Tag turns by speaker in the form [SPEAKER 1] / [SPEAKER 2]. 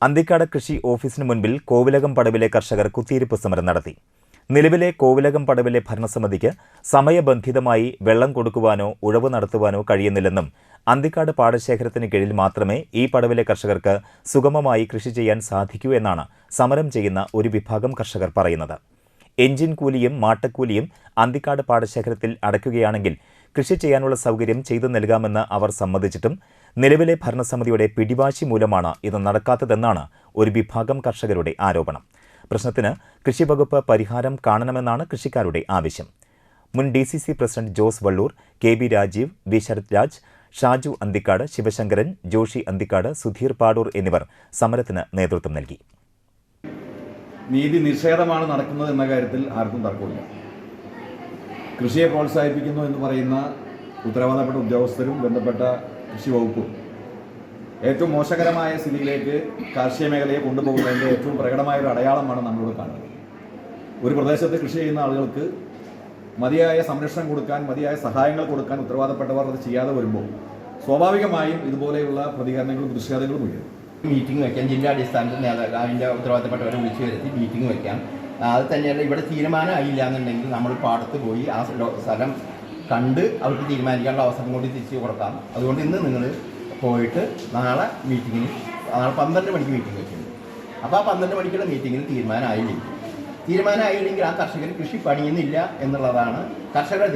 [SPEAKER 1] അന്തിക്കാട് കൃഷി ഓഫീസിന് മുൻപിൽ കോവിലകം പടവിലെ കർഷകർ കുത്തിയിരിപ്പ് സമരം നടത്തി. നിലവിലെ കോവിലകം പടവിലെ ഭരണസമിതിക്ക് സമയബന്ധിതമായി വെള്ളം കൊടുക്കുവാനോ ഉഴവ് നടത്തുവാനോ കഴിയുന്നില്ലെന്നും അന്തിക്കാട് പാടശേഖരത്തിന് കീഴിൽ മാത്രമേ ഈ പടവിലെ കർഷകർക്ക് സുഗമമായി കൃഷി ചെയ്യാൻ സാധിക്കൂ എന്നാണ് സമരം ചെയ്യുന്ന ഒരു വിഭാഗം കർഷകർ പറയുന്നത്. എഞ്ചിൻ കൂലിയും മാട്ടക്കൂലിയും അന്തിക്കാട് പാടശേഖരത്തിൽ അടയ്ക്കുകയാണെങ്കിൽ കൃഷി ചെയ്യാനുള്ള സൗകര്യം ചെയ്തു നൽകാമെന്ന് അവർ സമ്മതിച്ചിട്ടും നിലവിലെ ഭരണസമിതിയുടെ പിടിവാശി മൂലമാണ് ഇത് നടക്കാത്തതെന്നാണ് ഒരു വിഭാഗം കർഷകരുടെ ആരോപണം. പ്രശ്നത്തിന് കൃഷിവകുപ്പ് പരിഹാരം കാണണമെന്നാണ് കൃഷിക്കാരുടെ ആവശ്യം. മുൻ DCC president Jose Valloor, KB Rajeev, V Sarath Raj, Shaju Anthikad, Sivasankaran, Joshi Anthikad, Sudheer Padoor എന്നിവർ സമരത്തിന് നേതൃത്വം നൽകി.
[SPEAKER 2] നീതി നിഷേധമാണ് നടക്കുന്നത് എന്ന കാര്യത്തിൽ ആർക്കും തർക്കമില്ല. കൃഷിയെ പ്രോത്സാഹിപ്പിക്കുന്നു എന്ന് പറയുന്ന ഉത്തരവാദപ്പെട്ട ഉദ്യോഗസ്ഥരും ബന്ധപ്പെട്ട കൃഷി വകുപ്പും ഏറ്റവും മോശകരമായ സ്ഥിതിയിലേക്ക് കാർഷിക മേഖലയെ കൊണ്ടുപോകുന്നതിൻ്റെ ഏറ്റവും പ്രകടമായ ഒരു അടയാളമാണ് നമ്മളിവിടെ കാണുന്നത്. ഒരു പ്രദേശത്ത് കൃഷി ചെയ്യുന്ന ആളുകൾക്ക് മതിയായ സംരക്ഷണം കൊടുക്കാൻ, മതിയായ സഹായങ്ങൾ കൊടുക്കാൻ ഉത്തരവാദപ്പെട്ടവർ അത് ചെയ്യാതെ വരുമ്പോൾ സ്വാഭാവികമായും ഇതുപോലെയുള്ള പ്രതികരണങ്ങളും പ്രതിഷേധങ്ങളും ഉയരും.
[SPEAKER 3] മീറ്റിംഗ് വയ്ക്കാം, ജില്ലാടിസ്ഥാനത്തിൽ അതിൻ്റെ ഉത്തരവാദിത്തപ്പെട്ടവരെ വിളിച്ചു വരുത്തി മീറ്റിംഗ് വയ്ക്കാം. അത് തന്നെയല്ല, ഇവിടെ തീരുമാനമായില്ല എന്നുണ്ടെങ്കിൽ നമ്മൾ പാടത്ത് പോയി ആ സ്ഥലം കണ്ട് അവർക്ക് തീരുമാനിക്കാനുള്ള അവസരം കൂടി തിരിച്ചു കൊടുക്കാം. അതുകൊണ്ട് ഇന്ന് നിങ്ങൾ പോയിട്ട് നാളെ 12 മണിക്ക് മീറ്റിംഗ് വെക്കുന്നുണ്ട്. അപ്പോൾ ആ 12 മണിക്കുള്ള മീറ്റിങ്ങിൽ തീരുമാനമായില്ലെങ്കിൽ ആ കർഷകർ കൃഷി പണിയുന്നില്ല എന്നുള്ളതാണ് കർഷകരുടെ